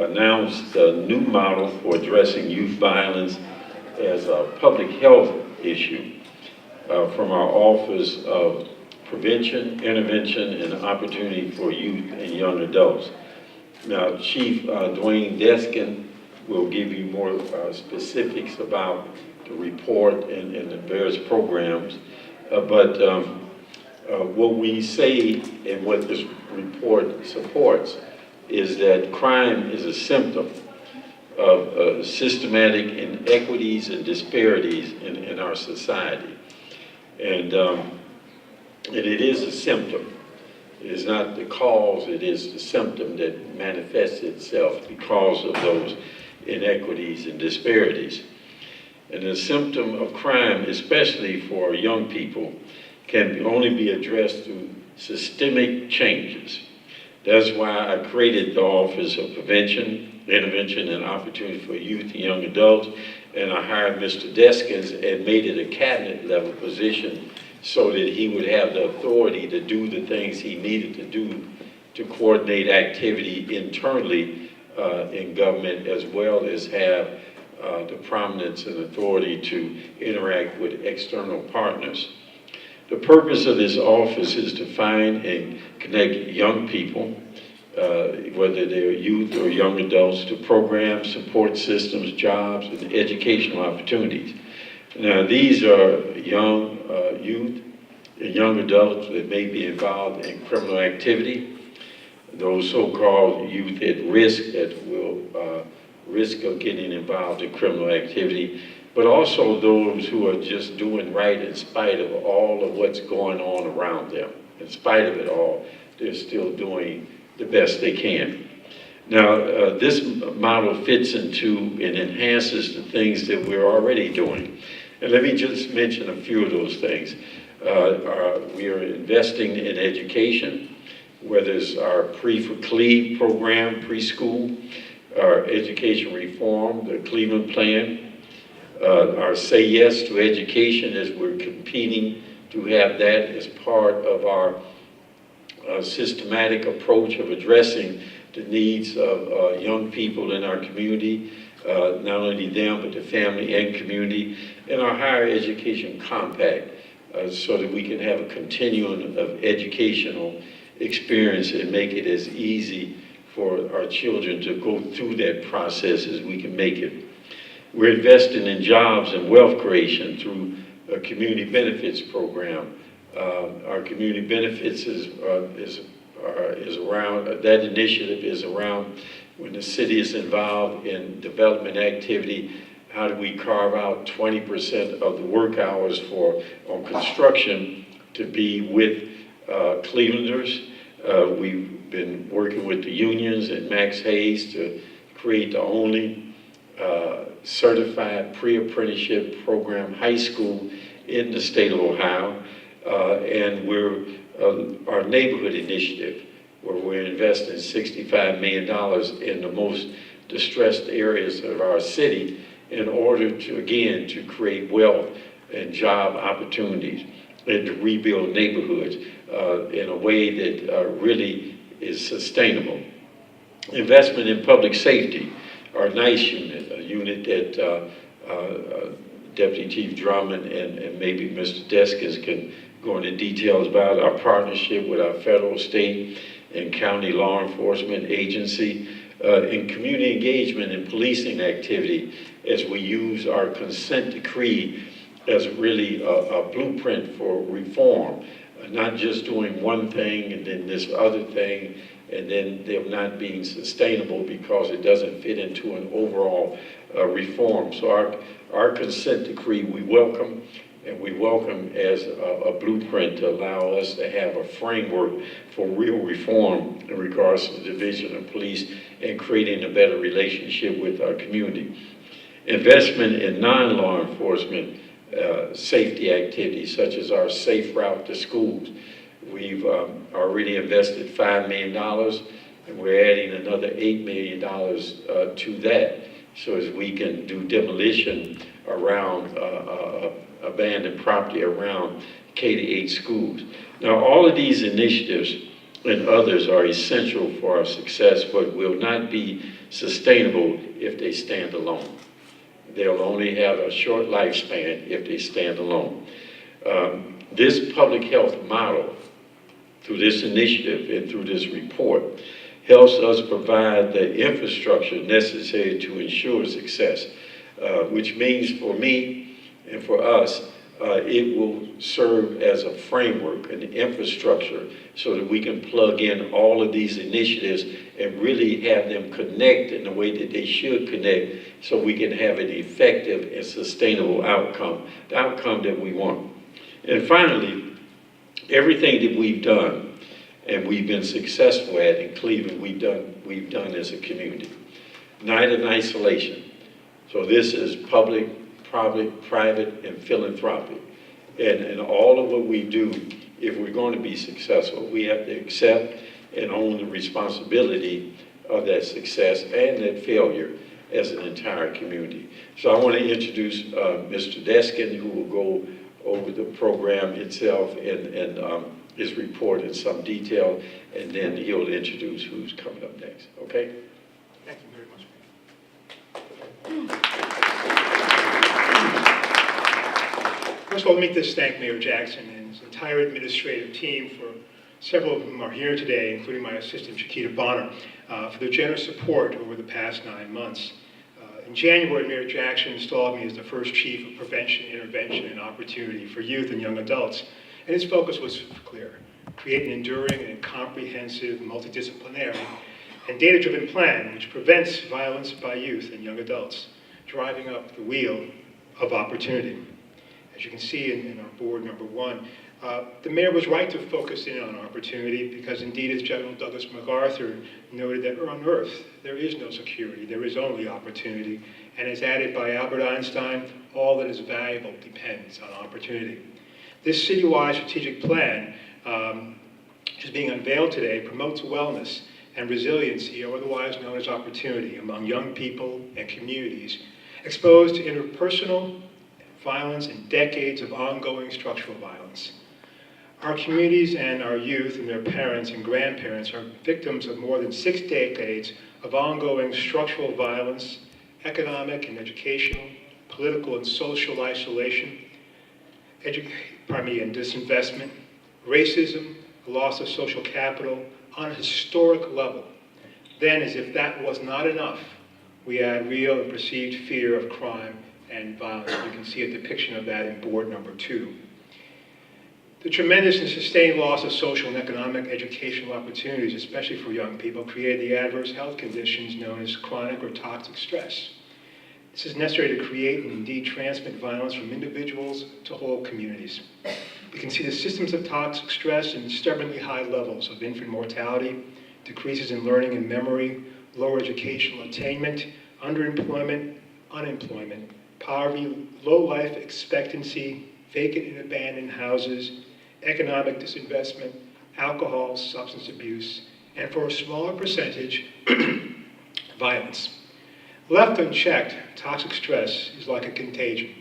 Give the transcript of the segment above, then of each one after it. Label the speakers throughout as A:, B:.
A: announced a new model for addressing youth violence as a public health issue from our Office of Prevention, Intervention, and Opportunity for Youth and Young Adults. Now, Chief Dwayne Deskin will give you more specifics about the report and the various programs. What we say and what this report supports is that crime is a symptom of systematic inequities and disparities in our society. And it is a symptom. It is not the cause, it is the symptom that manifests itself because of those inequities and disparities. And the symptom of crime, especially for young people, can only be addressed through systemic changes. That's why I created the Office of Prevention, Intervention, and Opportunity for Youth and Young Adults, and I hired Mr. Deskins and made it a cabinet level position so that he would have the authority to do the things he needed to do to coordinate activity internally in government, as well as have the prominence and authority to interact with external partners. The purpose of this office is to find and connect young people, whether they're youth or young adults, to programs, support systems, jobs, and educational opportunities. Now, these are young youth and young adults that may be involved in criminal activity, those so-called youth at risk that will risk of getting involved in criminal activity, but also those who are just doing right in spite of all of what's going on around them. In spite of it all, they're still doing the best they can. Now, this model fits into and enhances the things that we're already doing. And let me just mention a few of those things. We are investing in education, whether it's our Pre-for-Cle program, preschool, our education reform, the Cleveland Plan, our Say Yes to Education, as we're competing to have that as part of our systematic approach of addressing the needs of young people in our community, not only them, but the family and community, and our Higher Education Compact, so that we can have a continuum of educational experience and make it as easy for our children to go through that process as we can make it. We're investing in jobs and wealth creation through a community benefits program. Our community benefits is around, that initiative is around when the city is involved in development activity, how do we carve out 20% of the work hours on construction to be with Clevelanders. We've been working with the unions and Max Hayes to create the only certified pre-apprenticeship program high school in the state of Ohio. And we're our neighborhood initiative, where we're investing $65 million in the most distressed areas of our city in order to, again, to create wealth and job opportunities and to rebuild neighborhoods in a way that really is sustainable. Investment in public safety, our NICE unit, a unit that Deputy Chief Drummond and maybe Mr. Deskins can go into details about, our partnership with our federal, state, and county law enforcement agency, in community engagement and policing activity as we use our consent decree as really a blueprint for reform, not just doing one thing and then this other thing, and then them not being sustainable because it doesn't fit into an overall reform. So our consent decree we welcome, and we welcome as a blueprint to allow us to have a framework for real reform in regards to the division of police and creating a better relationship with our community. Investment in non-law enforcement safety activities, such as our Safe Route to Schools. We've already invested $5 million, and we're adding another $8 million to that, so as we can do demolition around abandoned property around K-8 schools. Now, all of these initiatives and others are essential for our success, but will not be sustainable if they stand alone. They'll only have a short lifespan if they stand alone. This public health model, through this initiative and through this report, helps us provide the infrastructure necessary to ensure success, which means for me and for us, it will serve as a framework, an infrastructure, so that we can plug in all of these initiatives and really have them connect in the way that they should connect, so we can have an effective and sustainable outcome, the outcome that we want. And finally, everything that we've done and we've been successful at in Cleveland, we've done as a community. Night in isolation. So this is public, private, and philanthropic. And all of what we do, if we're going to be successful, we have to accept and own the responsibility of that success and that failure as an entire community. So I want to introduce Mr. Deskin, who will go over the program itself and his report in some detail, and then he'll introduce who's coming up next, okay?
B: Thank you very much. First of all, let me just thank Mayor Jackson and his entire administrative team, for several of whom are here today, including my assistant, Chiquita Bonner, for their generous support over the past 9 months. In January, Mayor Jackson installed me as the first chief of prevention, intervention, and opportunity for youth and young adults. And his focus was clear: create an enduring and comprehensive, multidisciplinary, and data-driven plan which prevents violence by youth and young adults, driving up the wheel of opportunity. As you can see in our board number 1, the mayor was right to focus in on opportunity, because indeed, as General Douglas MacArthur noted, that on earth there is no security, there is only opportunity. And as added by Albert Einstein, all that is valuable depends on opportunity. This citywide strategic plan, which is being unveiled today, promotes wellness and resiliency, or otherwise known as opportunity, among young people and communities exposed to interpersonal violence and decades of ongoing structural violence. Our communities and our youth and their parents and grandparents are victims of more than 6 decades of ongoing structural violence, economic and educational, political and social isolation, and disinvestment, racism, the loss of social capital on a historic level. Then, as if that was not enough, we add real and perceived fear of crime and violence. You can see a depiction of that in board number 2. The tremendous and sustained loss of social and economic educational opportunities, especially for young people, create the adverse health conditions known as chronic or toxic stress. This is necessary to create and indeed transmit violence from individuals to whole communities. We can see the systems of toxic stress in stubbornly high levels of infant mortality, decreases in learning and memory, lower educational attainment, underemployment, unemployment, poverty, low life expectancy, vacant and abandoned houses, economic disinvestment, alcohol, substance abuse, and for a smaller percentage, violence. Left unchecked, toxic stress is like a contagion.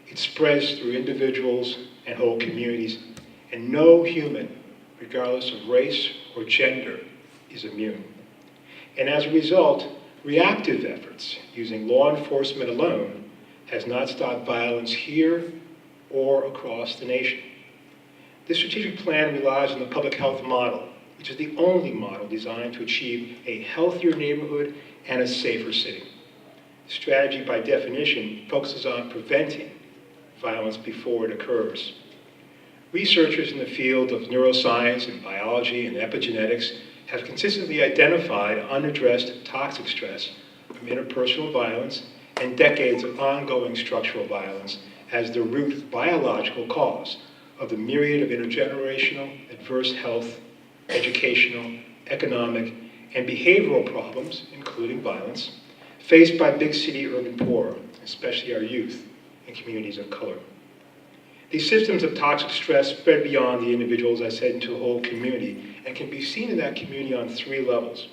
B: It spreads through individuals and whole communities, and no human, regardless of race or gender, is immune. And as a result, reactive efforts using law enforcement alone has not stopped violence here or across the nation. This strategic plan relies on the public health model, which is the only model designed to achieve a healthier neighborhood and a safer city. The strategy, by definition, focuses on preventing violence before it occurs. Researchers in the field of neuroscience and biology and epigenetics have consistently identified unaddressed toxic stress from interpersonal violence and decades of ongoing structural violence as the root biological cause of the myriad of intergenerational adverse health, educational, economic, and behavioral problems, including violence, faced by big city urban poor, especially our youth and communities of color. These systems of toxic stress spread beyond the individual, as I said, into a whole community, and can be seen in that community on 3 levels.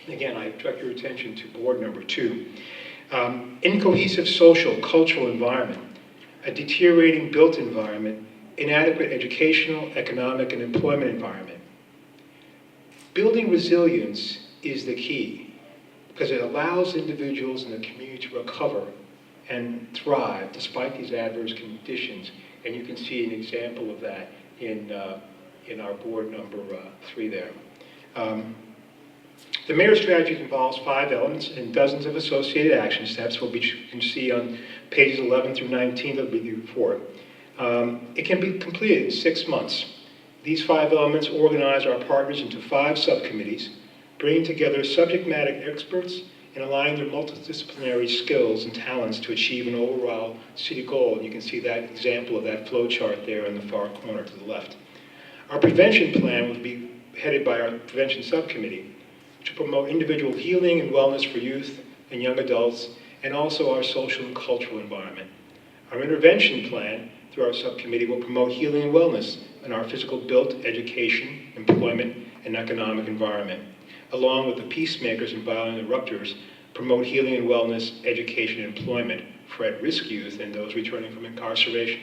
B: Again, I direct your attention to board number 2. Incohesive social, cultural environment, a deteriorating built environment, inadequate educational, economic, and employment environment. Building resilience is the key. because it allows individuals in the community to recover and thrive despite these adverse conditions. And you can see an example of that in our board number 3 there. The mayor's strategy involves 5 elements and dozens of associated action steps, which you can see on pages 11 through 19 of the report. It can be completed in 6 months. These 5 elements organize our partners into 5 subcommittees, bringing together subject matter experts and aligning their multidisciplinary skills and talents to achieve an overall city goal. And you can see that example of that flow chart there in the far corner to the left. Our prevention plan will be headed by our prevention subcommittee to promote individual healing and wellness for youth and young adults, and also our social and cultural environment. Our intervention plan through our subcommittee will promote healing and wellness in our physical built education, employment, and economic environment, along with the peacemakers and violent interrupters, promote healing and wellness, education, and employment for at-risk youth and those returning from incarceration.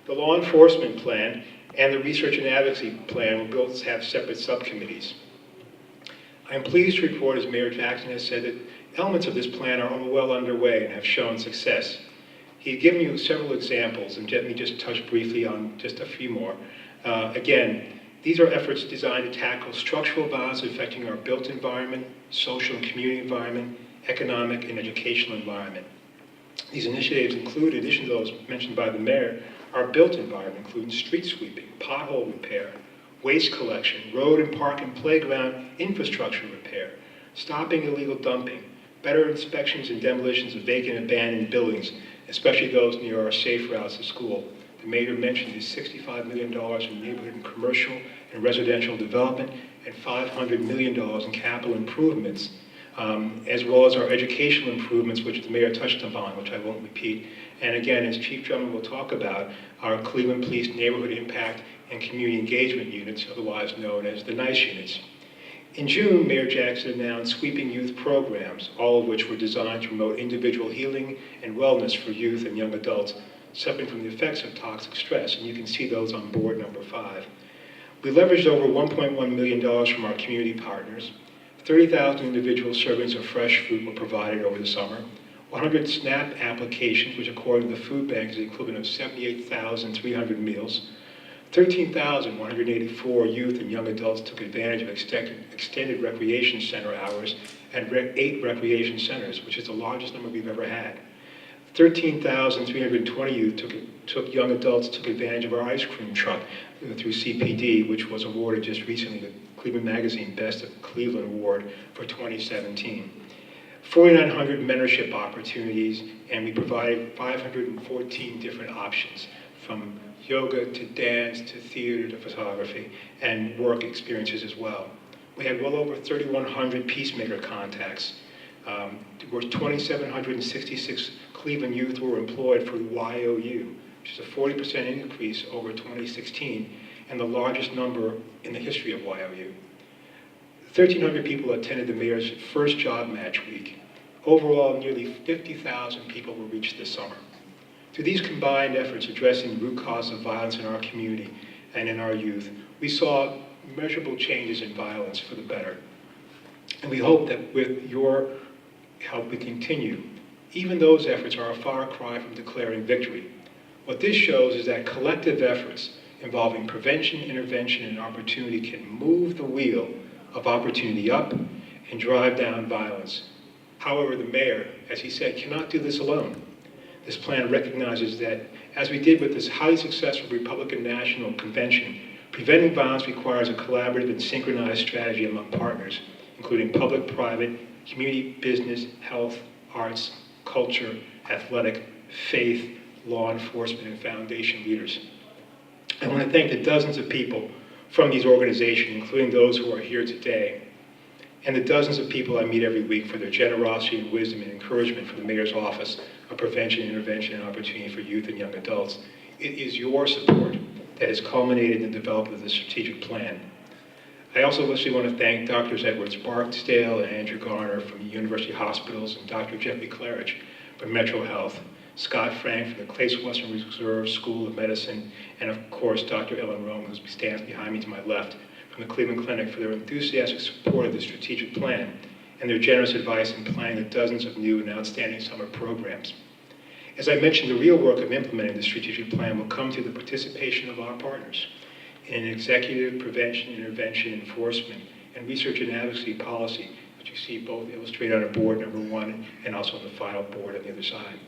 B: The law enforcement plan and the research and advocacy plan will both have separate subcommittees. I am pleased to report, as Mayor Jackson has said, that elements of this plan are well underway and have shown success. He's given you several examples, and let me just touch briefly on just a few more. Again, these are efforts designed to tackle structural violence affecting our built environment, social and community environment, economic and educational environment. These initiatives include, in addition to those mentioned by the mayor, our built environment, including street sweeping, pothole repair, waste collection, road and park and playground infrastructure repair, stopping illegal dumping, better inspections and demolitions of vacant and abandoned buildings, especially those near our safe routes to school. The mayor mentioned is $65 million in neighborhood and commercial and residential development and $500 million in capital improvements, as well as our educational improvements, which the mayor touched upon, which I won't repeat. And again, as Chief Drummond will talk about, our Cleveland Police Neighborhood Impact and Community Engagement Units, otherwise known as the NICE units. In June, Mayor Jackson announced sweeping youth programs, all of which were designed to promote individual healing and wellness for youth and young adults suffering from the effects of toxic stress, and you can see those on board number 5. We leveraged over $1.1 million from our community partners. 30,000 individual servings of fresh fruit were provided over the summer. 100 SNAP applications, which according to the food bank is the equivalent of 78,300 meals. 13,184 youth and young adults took advantage of extended recreation center hours at 8 recreation centers, which is the largest number we've ever had. 13,320 young adults took advantage of our ice cream truck through CPD, which was awarded just recently the Cleveland Magazine Best of Cleveland Award for 2017. 4,900 mentorship opportunities, and we provided 514 different options, from yoga to dance to theater to photography, and work experiences as well. We had well over 3,100 peacemaker contacts. There were 2,766 Cleveland youth were employed for YOU, which is a 40% increase over 2016, and the largest number in the history of YOU. 1,300 people attended the mayor's first job match week. Overall, nearly 50,000 people were reached this summer. Through these combined efforts addressing the root cause of violence in our community and in our youth, we saw measurable changes in violence for the better. And we hope that with your help we continue. Even those efforts are a far cry from declaring victory. What this shows is that collective efforts involving prevention, intervention, and opportunity can move the wheel of opportunity up and drive down violence. However, the mayor, as he said, cannot do this alone. This plan recognizes that, as we did with this highly successful Republican National Convention, preventing violence requires a collaborative and synchronized strategy among partners, including public, private, community, business, health, arts, culture, athletic, faith, law enforcement, and foundation leaders. I want to thank the dozens of people from these organizations, including those who are here today, and the dozens of people I meet every week for their generosity and wisdom and encouragement for the Mayor's Office of Prevention, Intervention, and Opportunity for Youth and Young Adults. It is your support that has culminated in the development of this strategic plan. I also especially want to thank Drs. Edwards Barksdale and Andrew Garner from the University Hospitals, and Dr. Jeffrey Claridge from Metro Health, Scott Frank from the Case Western Reserve School of Medicine, and of course Dr. Ellen Rome, who stands behind me to my left, from the Cleveland Clinic, for their enthusiastic support of the strategic plan and their generous advice in planning the dozens of new and outstanding summer programs. As I mentioned, the real work of implementing the strategic plan will come through the participation of our partners in executive, prevention, intervention, enforcement, and research and advocacy policy, which you see both illustrated on board number 1 and also on the final board on the other side.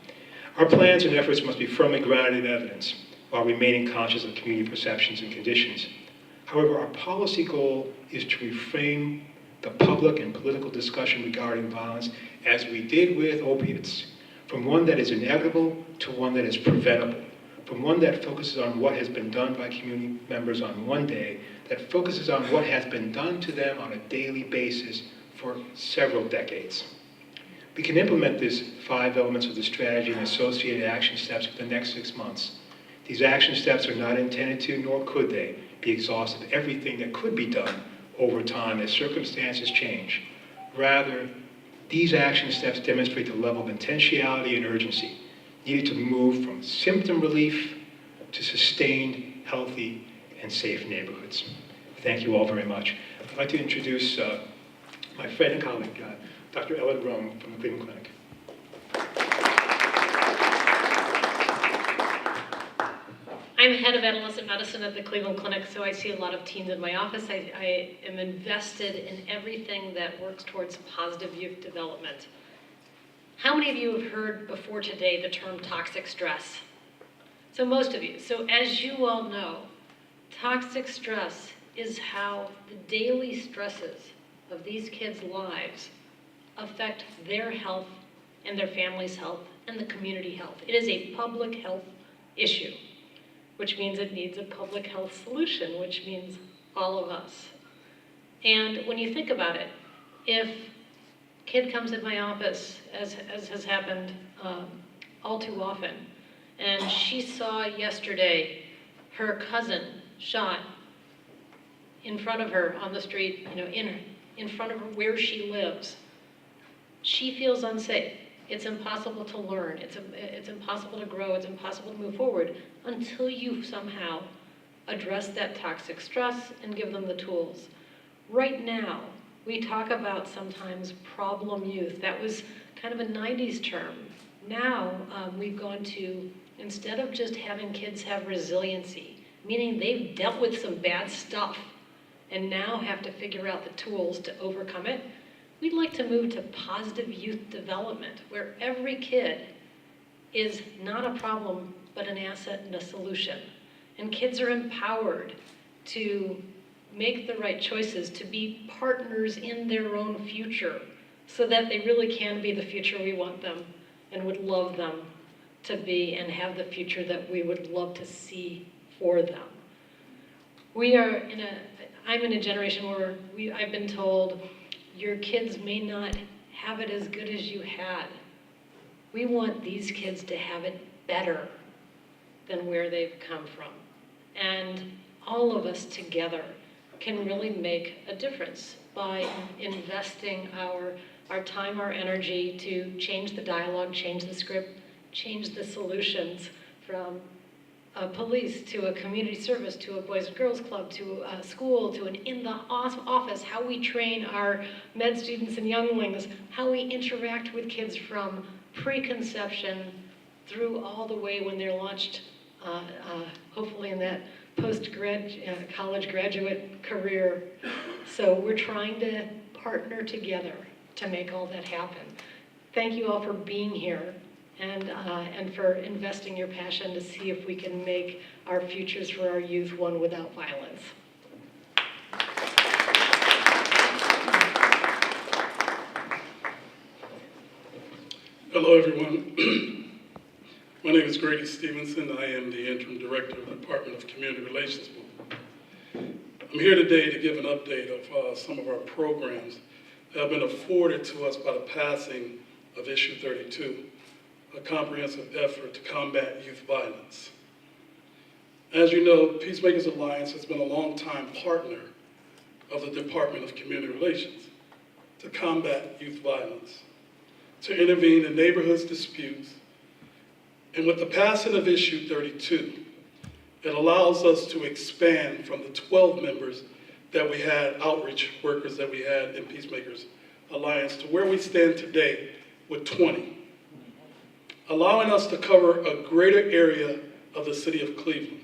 B: Our plans and efforts must be firmly grounded in evidence while remaining conscious of community perceptions and conditions. However, our policy goal is to reframe the public and political discussion regarding violence, as we did with opiates, from one that is inevitable to one that is preventable, from one that focuses on what has been done by community members on one day, that focuses on what has been done to them on a daily basis for several decades. We can implement these 5 elements of the strategy and associated action steps for the next 6 months. These action steps are not intended to, nor could they, be exhaustive of everything that could be done over time as circumstances change. Rather, these action steps demonstrate the level of intentionality and urgency needed to move from symptom relief to sustained, healthy, and safe neighborhoods. Thank you all very much. I'd like to introduce my friend and colleague, Dr. Ellen Rome from the Cleveland Clinic.
C: I'm head of adolescent medicine at the Cleveland Clinic, so I see a lot of teens in my office. I am invested in everything that works towards positive youth development. How many of you have heard before today the term toxic stress? So most of you. So as you all know, toxic stress is how the daily stresses of these kids' lives affect their health and their family's health and the community health. It is a public health issue, which means it needs a public health solution, which means all of us. And when you think about it, if a kid comes in my office, as has happened all too often, and she saw yesterday her cousin shot in front of her on the street, in front of her where she lives, she feels unsafe. It's impossible to learn, it's impossible to grow, it's impossible to move forward until you somehow address that toxic stress and give them the tools. Right now, we talk about sometimes problem youth. That was kind of a 90s term. Now we've gone to, instead of just having kids have resiliency, meaning they've dealt with some bad stuff and now have to figure out the tools to overcome it, we'd like to move to positive youth development, where every kid is not a problem, but an asset and a solution. And kids are empowered to make the right choices, to be partners in their own future, so that they really can be the future we want them and would love them to be, and have the future that we would love to see for them. I'm in a generation where I've been told, your kids may not have it as good as you had. We want these kids to have it better than where they've come from. And all of us together can really make a difference by investing our time, our energy to change the dialogue, change the script, change the solutions, from a police to a community service to a Boys and Girls Club to a school to an in the office, how we train our med students and younglings, how we interact with kids from preconception through all the way when they're launched, hopefully in that college graduate career. So we're trying to partner together to make all that happen. Thank you all for being here and for investing your passion to see if we can make our futures for our youth one without violence.
D: Hello, everyone. My name is Grady Stevenson. I am the Interim Director of the Department of Community Relations. I'm here today to give an update of some of our programs that have been afforded to us by the passing of Issue 32, a comprehensive effort to combat youth violence. As you know, Peacemakers Alliance has been a longtime partner of the Department of Community Relations to combat youth violence, to intervene in neighborhoods disputes. And with the passing of Issue 32, it allows us to expand from the 12 members that we had, outreach workers that we had in Peacemakers Alliance to where we stand today with 20, allowing us to cover a greater area of the city of Cleveland.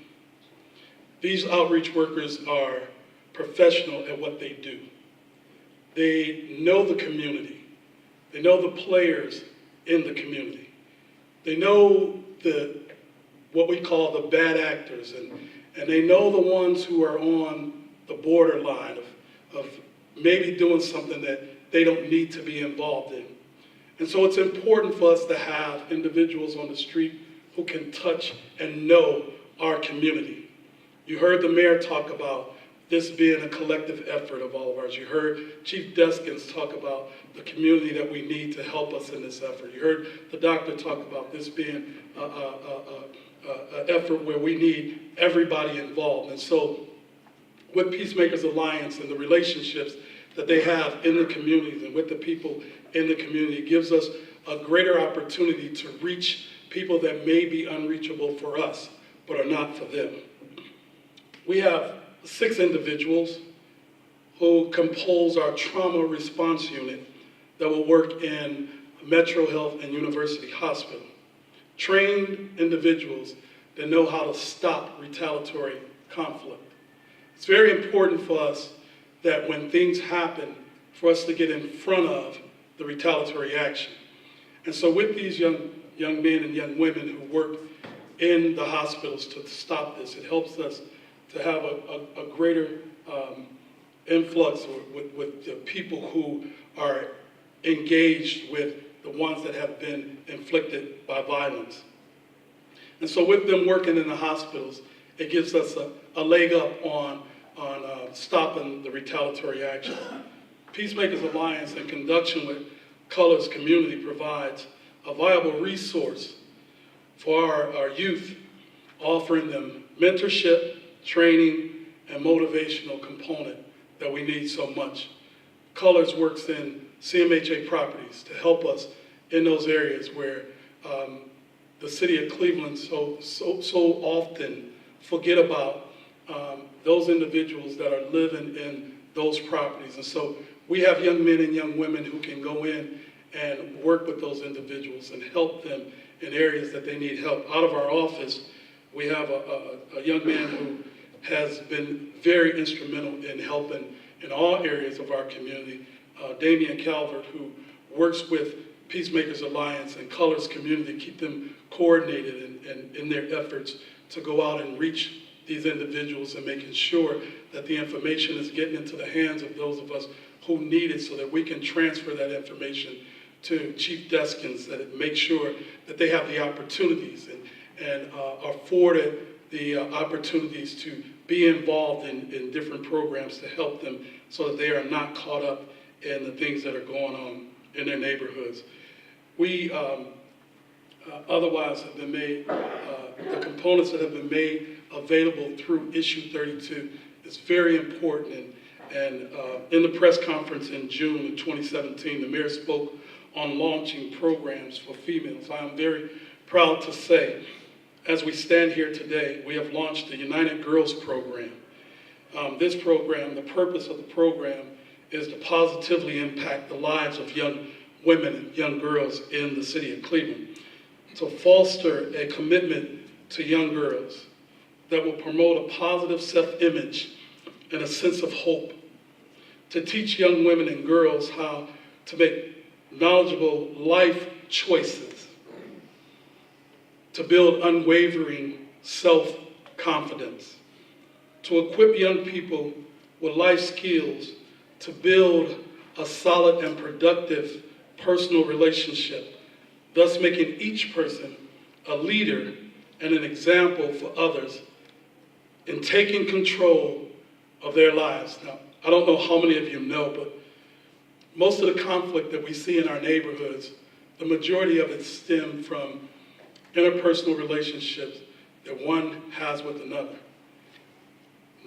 D: These outreach workers are professional at what they do. They know the community. They know the players in the community. They know what we call the bad actors, and they know the ones who are on the borderline of maybe doing something that they don't need to be involved in. And so it's important for us to have individuals on the street who can touch and know our community. You heard the mayor talk about this being a collective effort of all of ours. You heard Chief Deskins talk about the community that we need to help us in this effort. You heard the doctor talk about this being an effort where we need everybody involved. And so with Peacemakers Alliance and the relationships that they have in the communities and with the people in the community gives us a greater opportunity to reach people that may be unreachable for us, but are not for them. We have 6 individuals who compose our trauma response unit that will work in Metro Health and University Hospital. Trained individuals that know how to stop retaliatory conflict. It's very important for us that when things happen, for us to get in front of the retaliatory action. And so with these young men and young women who work in the hospitals to stop this, it helps us to have a greater influx with the people who are engaged with the ones that have been inflicted by violence. And so with them working in the hospitals, it gives us a leg up on stopping the retaliatory action. Peacemakers Alliance, in conjunction with Colors Community, provides a viable resource for our youth, offering them mentorship, training, and motivational component that we need so much. Colors works in CMHA properties to help us in those areas where the city of Cleveland so often forget about those individuals that are living in those properties. And so we have young men and young women who can go in and work with those individuals and help them in areas that they need help. Out of our office, we have a young man who has been very instrumental in helping in all areas of our community, Damian Calvert, who works with Peacemakers Alliance and Colors Community, keep them coordinated in their efforts to go out and reach these individuals and making sure that the information is getting into the hands of those of us who need it so that we can transfer that information to Chief Deskins, that it makes sure that they have the opportunities and are afforded the opportunities to be involved in different programs to help them so that they are not caught up in the things that are going on in their neighborhoods. We otherwise have been made, the components that have been made available through issue 32 is very important. And in the press conference in June of 2017, the mayor spoke on launching programs for females. I am very proud to say, as we stand here today, we have launched the United Girls program. This program, the purpose of the program is to positively impact the lives of young women and young girls in the city of Cleveland, to foster a commitment to young girls that will promote a positive self-image and a sense of hope, to teach young women and girls how to make knowledgeable life choices, to build unwavering self-confidence, to equip young people with life skills to build a solid and productive personal relationship, thus making each person a leader and an example for others in taking control of their lives. Now, I don't know how many of you know, but most of the conflict that we see in our neighborhoods, the majority of it stem from interpersonal relationships that one has with another.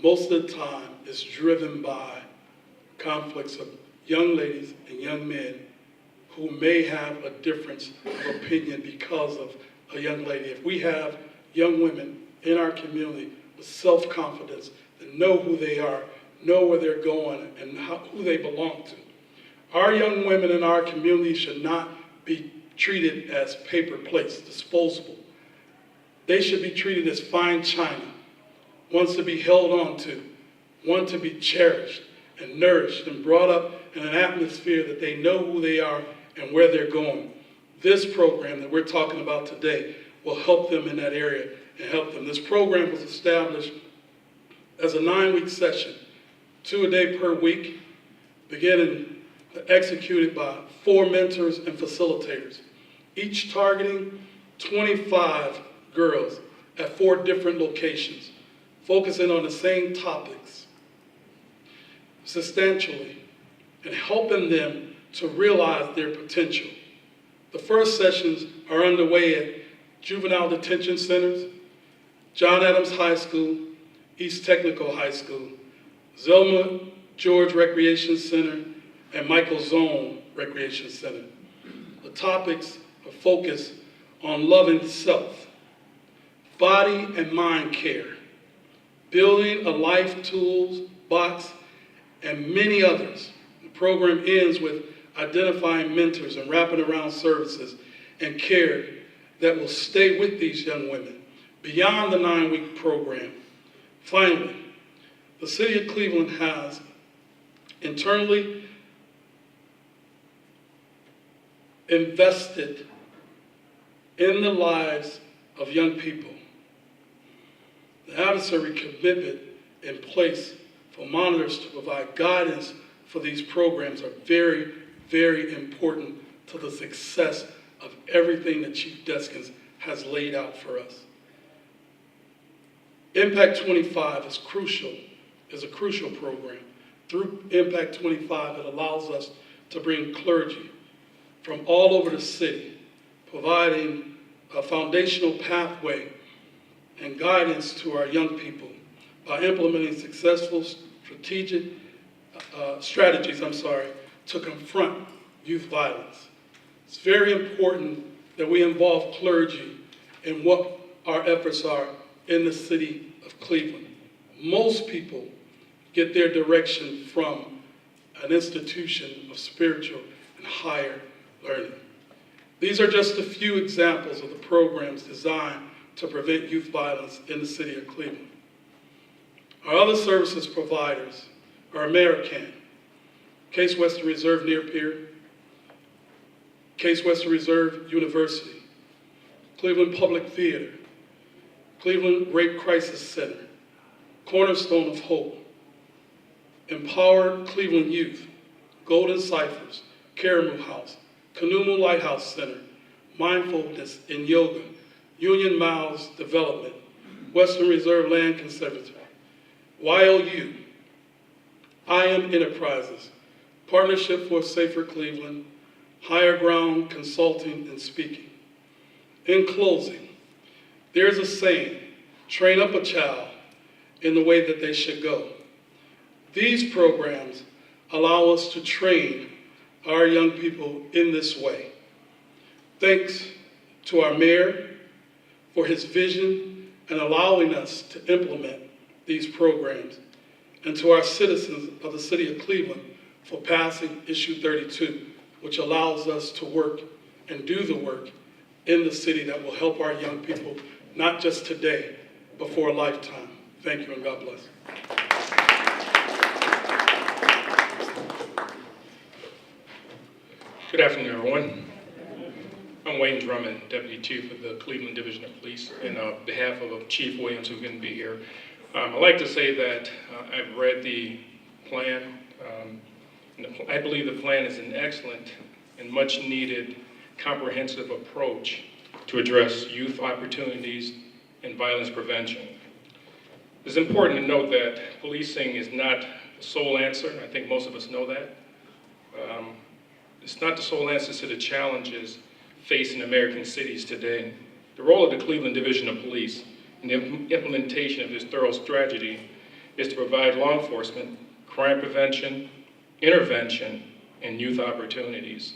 D: Most of the time, it's driven by conflicts of young ladies and young men who may have a difference of opinion because of a young lady. If we have young women in our community with self-confidence, that know who they are, know where they're going, and who they belong to, Our young women in our community should not be treated as paper plates, disposable. They should be treated as fine china, ones to be held on to, one to be cherished and nourished and brought up in an atmosphere that they know who they are and where they're going. This program that we're talking about today will help them in that area and help them. This program was established as a 9-week session, 2 a day per week, beginning executed by 4 mentors and facilitators, each targeting 25 girls at 4 different locations, focusing on the same topics substantially and helping them to realize their potential. The first sessions are underway at juvenile detention centers, John Adams High School, East Technical High School, Zelma George Recreation Center, and Michael Zone Recreation Center. The topics are focused on loving self, body and mind care, building a life tools box, and many others. The program ends with identifying mentors and wrapping around services and care that will stay with these young women beyond the 9-week program. Finally, the City of Cleveland has internally invested in the lives of young people. The adversary commitment in place for monitors to provide guidance for these programs are very, very important to the success of everything that Chief Deskins has laid out for us. Impact 25 is a crucial program. Through Impact 25, it allows us to bring clergy from all over the city, providing a foundational pathway and guidance to our young people by implementing successful strategies to confront youth violence. It's very important that we involve clergy in what our efforts are in the city of Cleveland. Most people get their direction from an institution of spiritual and higher learning. These are just a few examples of the programs designed to prevent youth violence in the city of Cleveland. Our other services providers are American, Case Western Reserve Near Pier, Case Western Reserve University, Cleveland Public Theater, Cleveland Rape Crisis Center, Cornerstone of Hope, Empowered Cleveland Youth, Golden Ciphers, Karamu House, Kanumu Lighthouse Center, Mindfulness in Yoga, Union Miles Development, Western Reserve Land Conservancy, YLU, I Am Enterprises, Partnership for a Safer Cleveland, Higher Ground Consulting and Speaking. In closing, there's a saying, train up a child in the way that they should go. These programs allow us to train our young people in this way. Thanks to our mayor for his vision and allowing us to implement these programs, and to our citizens of the city of Cleveland for passing Issue 32, which allows us to work and do the work in the city that will help our young people, not just today, but for a lifetime. Thank you and God bless.
E: Good afternoon, everyone. I'm Wayne Drummond, Deputy Chief of the Cleveland Division of Police, and on behalf of Chief Williams, who couldn't be here, I'd like to say that I've read the plan. I believe the plan is an excellent and much needed comprehensive approach to address youth opportunities and violence prevention. It's important to note that policing is not the sole answer, and I think most of us know that. It's not the sole answer to the challenges facing American cities today. The role of the Cleveland Division of Police in the implementation of this thorough strategy is to provide law enforcement, crime prevention, intervention, and youth opportunities.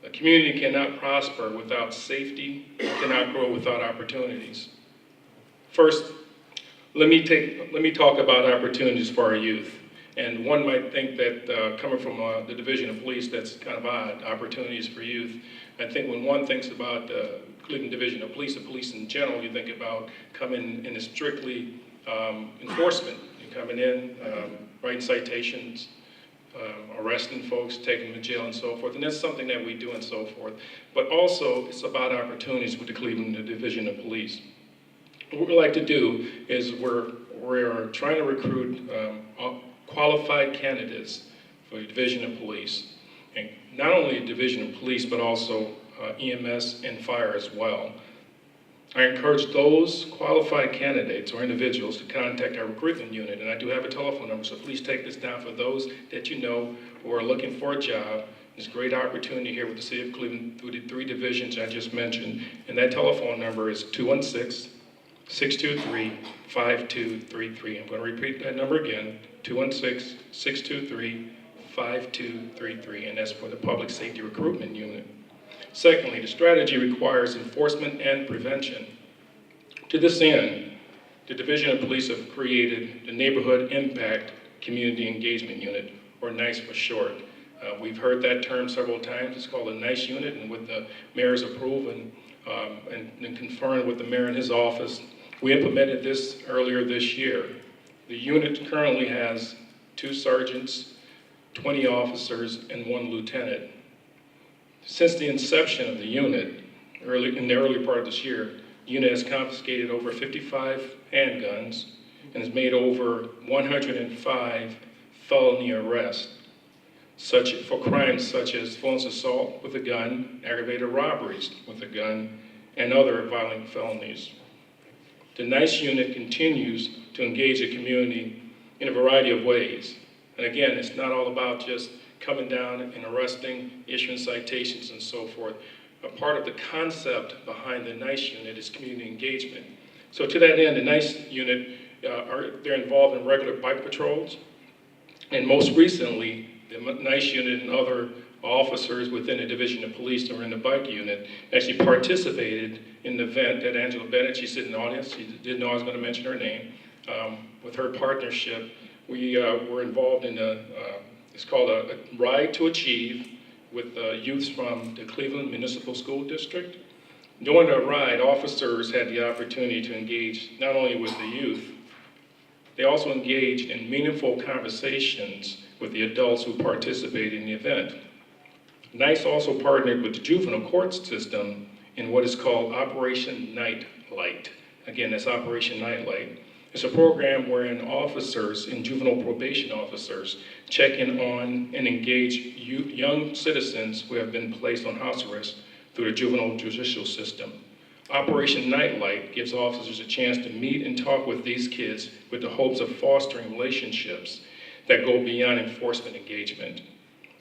E: A community cannot prosper without safety, cannot grow without opportunities. First, let me talk about opportunities for our youth. And one might think that coming from the Division of Police, that's kind of odd, opportunities for youth. I think when one thinks about Cleveland Division of Police, or police in general, you think about coming in as strictly enforcement. You're coming in, writing citations, arresting folks, taking them to jail and so forth, and that's something that we do and so forth. But also, it's about opportunities with the Cleveland Division of Police. What we like to do is we're trying to recruit qualified candidates for the Division of Police, and not only the Division of Police, but also EMS and fire as well. I encourage those qualified candidates or individuals to contact our recruitment unit, and I do have a telephone number, so please take this down for those that you know who are looking for a job. There's a great opportunity here with the City of Cleveland through the 3 divisions I just mentioned, and that telephone number is 216-623-5233. I'm going to repeat that number again, 216-623-5233, and that's for the Public Safety Recruitment Unit. Secondly, the strategy requires enforcement and prevention. To this end, the Division of Police have created the Neighborhood Impact Community Engagement Unit, or NICE for short. We've heard that term several times. It's called a NICE unit, and with the mayor's approval and conferring with the mayor in his office, we implemented this earlier this year. The unit currently has 2 sergeants, 20 officers, and 1 lieutenant. Since the inception of the unit, in the early part of this year, the unit has confiscated over 55 handguns and has made over 105 felony arrests for crimes such as felonious assault with a gun, aggravated robberies with a gun, and other violent felonies. The NICE unit continues to engage the community in a variety of ways. And again, it's not all about just coming down and arresting, issuing citations, and so forth. A part of the concept behind the NICE unit is community engagement. So to that end, the NICE unit, they're involved in regular bike patrols, and most recently, the NICE unit and other officers within the Division of Police that were in the bike unit actually participated in the event that Angela Bennett, she's in the audience, she didn't know I was going to mention her name, with her partnership, we were involved in it's called a Ride to Achieve with youths from the Cleveland Municipal School District. During the ride, officers had the opportunity to engage not only with the youth, they also engaged in meaningful conversations with the adults who participated in the event. NICE also partnered with the juvenile court system in what is called Operation Nightlight. Again, that's Operation Nightlight. It's a program wherein officers and juvenile probation officers check in on and engage young citizens who have been placed on house arrest through the juvenile judicial system. Operation Nightlight gives officers a chance to meet and talk with these kids with the hopes of fostering relationships that go beyond enforcement engagement.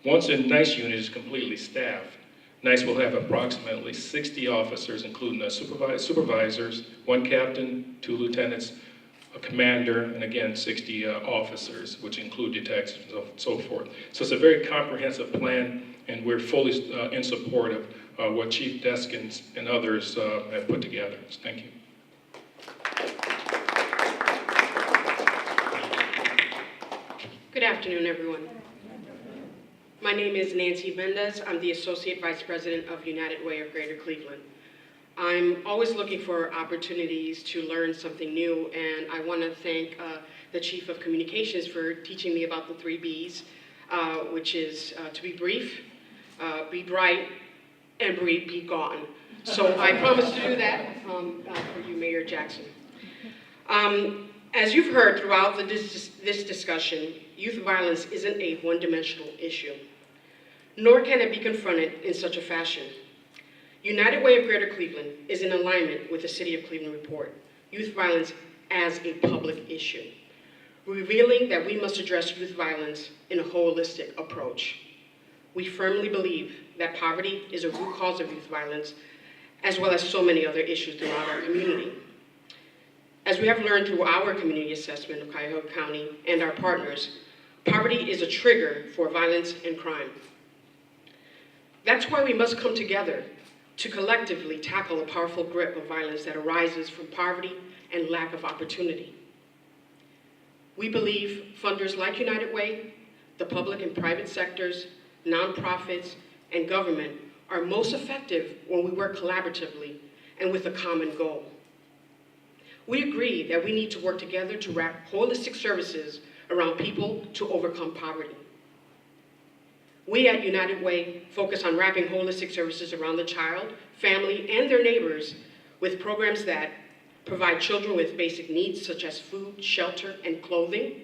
E: Once a NICE unit is completely staffed, NICE will have approximately 60 officers, including the supervisors, 1 captain, 2 lieutenants, a commander, and again, 60 officers, which include detectives and so forth. So it's a very comprehensive plan, and we're fully in support of what Chief Deskins and others have put together. So thank you.
F: Good afternoon, everyone. My name is Nancy Mendez. I'm the Associate Vice President of United Way of Greater Cleveland. I'm always looking for opportunities to learn something new, and I want to thank the Chief of Communications for teaching me about the 3 B's, which is to be brief, be bright, and be gone. So I promise to do that for you, Mayor Jackson. As you've heard throughout this discussion, youth violence isn't a one-dimensional issue, nor can it be confronted in such a fashion. United Way of Greater Cleveland is in alignment with the City of Cleveland report, Youth Violence as a Public Issue, revealing that we must address youth violence in a holistic approach. We firmly believe that poverty is a root cause of youth violence, as well as so many other issues throughout our community. As we have learned through our community assessment of Cuyahoga County and our partners, poverty is a trigger for violence and crime. That's why we must come together to collectively tackle a powerful grip of violence that arises from poverty and lack of opportunity. We believe funders like United Way, the public and private sectors, nonprofits, and government are most effective when we work collaboratively and with a common goal. We agree that we need to work together to wrap holistic services around people to overcome poverty. We at United Way focus on wrapping holistic services around the child, family, and their neighbors with programs that provide children with basic needs such as food, shelter, and clothing,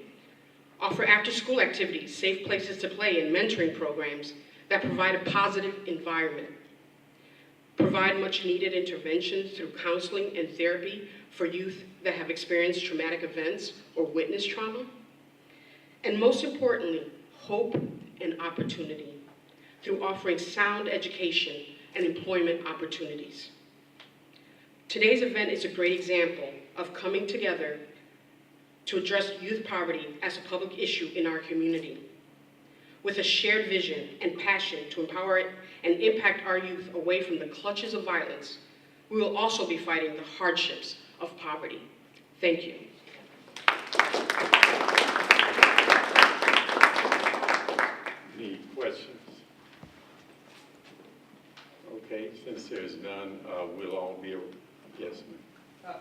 F: offer after-school activities, safe places to play, and mentoring programs that provide a positive environment, provide much-needed interventions through counseling and therapy for youth that have experienced traumatic events or witnessed trauma, and most importantly, hope and opportunity through offering sound education and employment opportunities. Today's event is a great example of coming together to address youth poverty as a public issue in our community. With a shared vision and passion to empower and impact our youth away from the clutches of violence, we will also be fighting the hardships of poverty. Thank you.
A: Any questions? Okay, since there's none, we'll all be, yes, ma'am.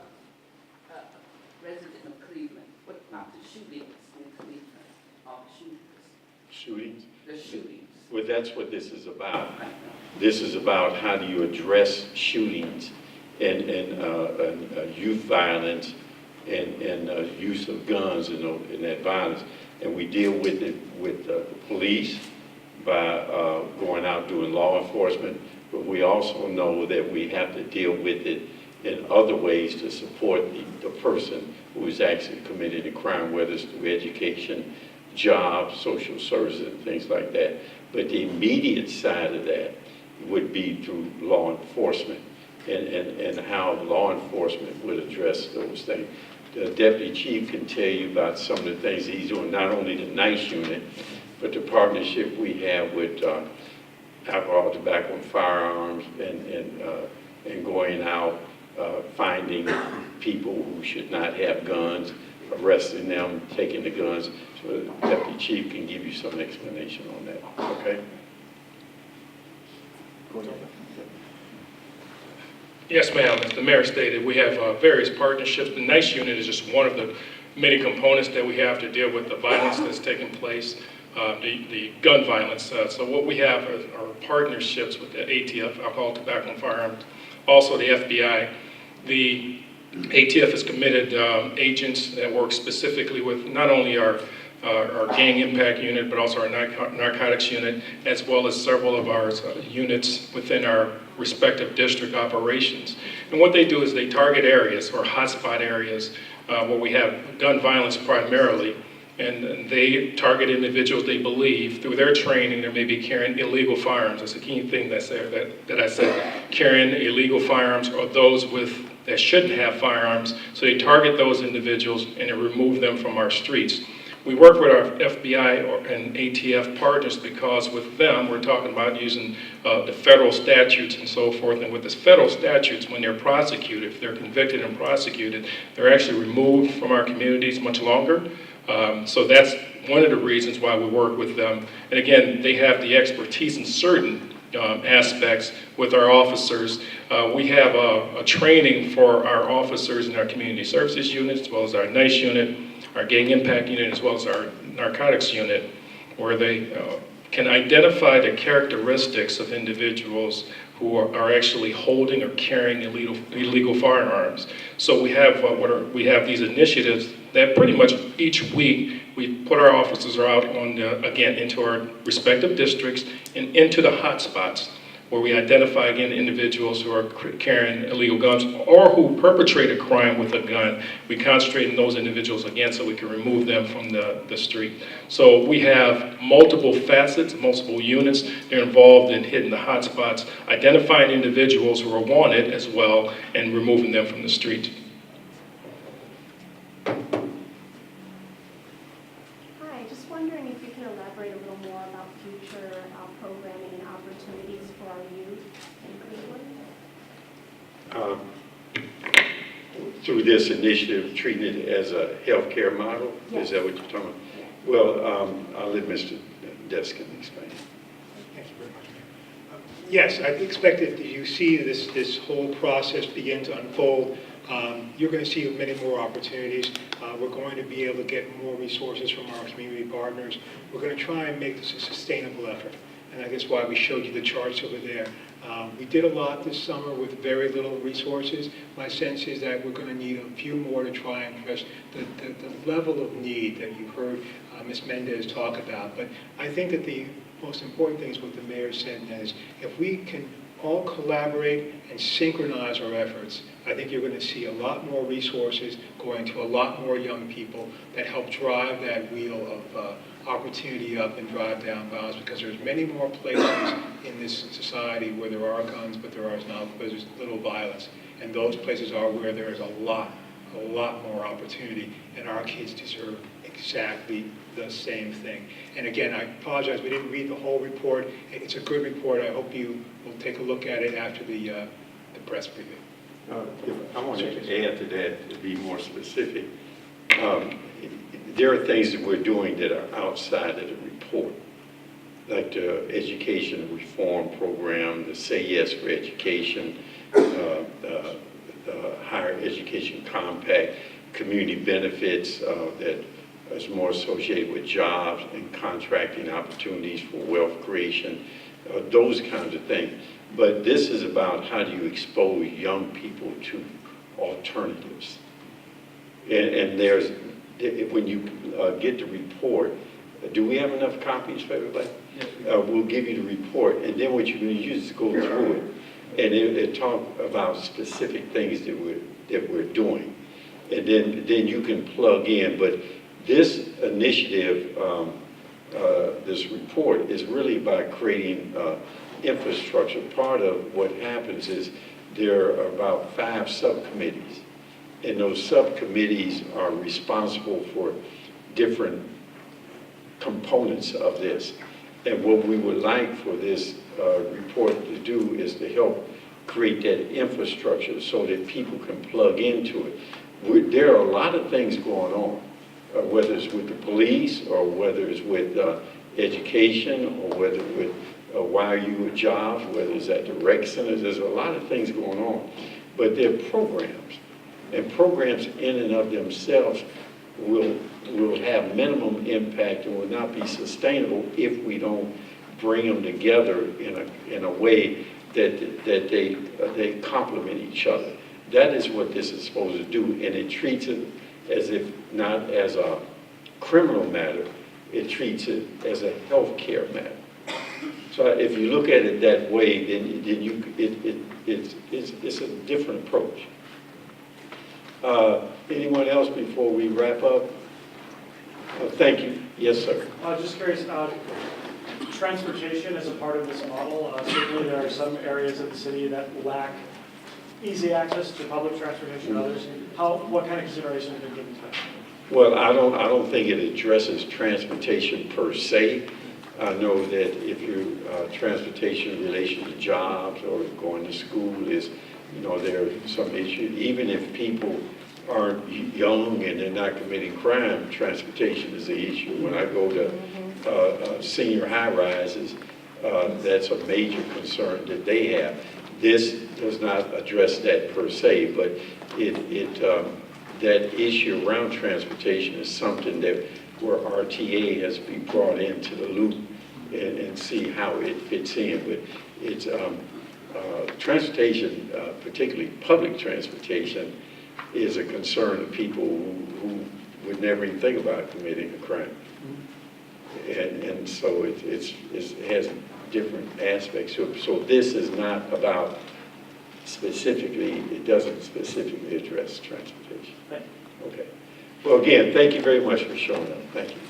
G: Resident of Cleveland, what about the shootings in Cleveland? All the shootings,
A: Shootings?
G: the shootings.
A: Well, that's what this is about. This is about how do you address shootings and youth violence and use of guns and that violence. And we deal with it with the police by going out doing law enforcement, but we also know that we have to deal with it in other ways to support the person who is actually committing a crime, whether it's through education, jobs, social services, and things like that. But the immediate side of that would be through law enforcement and how law enforcement would address those things. The deputy chief can tell you about some of the things he's doing, not only the NICE unit, but the partnership we have with alcohol, tobacco, and firearms, and going out, finding people who should not have guns, arresting them, taking the guns. So the deputy chief can give you some explanation on that, okay?
E: Yes, ma'am. As the mayor stated, we have various partnerships. The NICE unit is just one of the many components that we have to deal with the violence that's taking place, the gun violence. So what we have are partnerships with the ATF, Alcohol, Tobacco, and Firearms, also the FBI. The ATF has committed agents that work specifically with not only our gang impact unit, but also our narcotics unit, as well as several of our units within our respective district operations. And what they do is they target areas or hotspot areas where we have gun violence primarily, and they target individuals they believe through their training they may be carrying illegal firearms. That's a key thing that's there that I said, carrying illegal firearms or those that shouldn't have firearms. So they target those individuals and they remove them from our streets. We work with our FBI and ATF partners because with them, we're talking about using the federal statutes and so forth. And with the federal statutes, when they're prosecuted, if they're convicted and prosecuted, they're actually removed from our communities much longer. So that's one of the reasons why we work with them. And again, they have the expertise in certain aspects with our officers. We have a training for our officers in our community services unit, as well as our NICE unit, our gang impact unit, as well as our narcotics unit, where they can identify the characteristics of individuals who are actually holding or carrying illegal firearms. So we have we have these initiatives that pretty much each week we put our officers out on again into our respective districts and into the hot spots where we identify again individuals who are carrying illegal guns or who perpetrate a crime with a gun. We concentrate on those individuals again so we can remove them from the street. So we have multiple facets, multiple units. They're involved in hitting the hot spots, identifying individuals who are wanted as well, and removing them from the street.
H: Hi, just wondering if you can elaborate a little more about future programming and opportunities for our youth in Cleveland.
A: through this initiative, treating it as a healthcare model? Is that what you're talking about?
H: Yes.
A: Well, I'll let Mr. Deskin explain.
B: Thank you very much, Mayor. Yes, I expect that you see this whole process begin to unfold. You're going to see many more opportunities. We're going to be able to get more resources from our community partners. We're going to try and make this a sustainable effort. And I guess why we showed you the charts over there. We did a lot this summer with very little resources. My sense is that we're going to need a few more to try and address the level of need that you heard Ms. Mendez talk about. But I think that the most important thing is what the mayor said, and that is if we can all collaborate and synchronize our efforts, I think you're going to see a lot more resources going to a lot more young people that help drive that wheel of opportunity up and drive down violence, because there's many more places in this society where there are guns, but there's little violence. And those places are where there is a lot more opportunity, and our kids deserve exactly the same thing. And again, I apologize, we didn't read the whole report. It's a good report. I hope you will take a look at it after the press briefing.
A: If I wanted to add to that, to be more specific, there are things that we're doing that are outside of the report, like the education reform program, the Say Yes for Education, the Higher Education Compact, community benefits that is more associated with jobs and contracting opportunities for wealth creation, those kinds of things. But this is about how do you expose young people to alternatives. And there's, when you get the report, do we have enough copies for everybody?
I: Yes.
A: We'll give you the report, and then what you're going to use is go through it, and it talk about specific things that we're doing, and then you can plug in. But this initiative, this report, is really about creating infrastructure. Part of what happens is there are about 5 subcommittees, and those subcommittees are responsible for different components of this. And what we would like for this report to do is to help create that infrastructure so that people can plug into it. There are a lot of things going on, whether it's with the police, or whether it's with education, or whether with YU jobs, whether it's at the rec centers. There's a lot of things going on. But there are programs, and programs in and of themselves will have minimum impact and will not be sustainable if we don't bring them together in a way that they complement each other. That is what this is supposed to do, and it treats it as if not as a criminal matter, it treats it as a healthcare matter. So if you look at it that way, then it's a different approach. Anyone else before we wrap up? Thank you. Yes, sir.
I: Just curious, transportation is a part of this model. Certainly there are some areas of the city that lack easy access to public transportation, others. What kind of consideration have been given to that?
A: Well, I don't think it addresses transportation per se. I know that if you transportation in relation to jobs or going to school is, there are some issues. Even if people aren't young and they're not committing crime, transportation is the issue. When I go to senior high rises, that's a major concern that they have. This does not address that per se, but that issue around transportation is something that where RTA has to be brought into the loop and see how it fits in. But it's transportation, particularly public transportation, is a concern of people who would never even think about committing a crime. And so it has different aspects to it. So this is not about specifically, it doesn't specifically address transportation. Okay. Well, again, thank you very much for showing up. Thank you.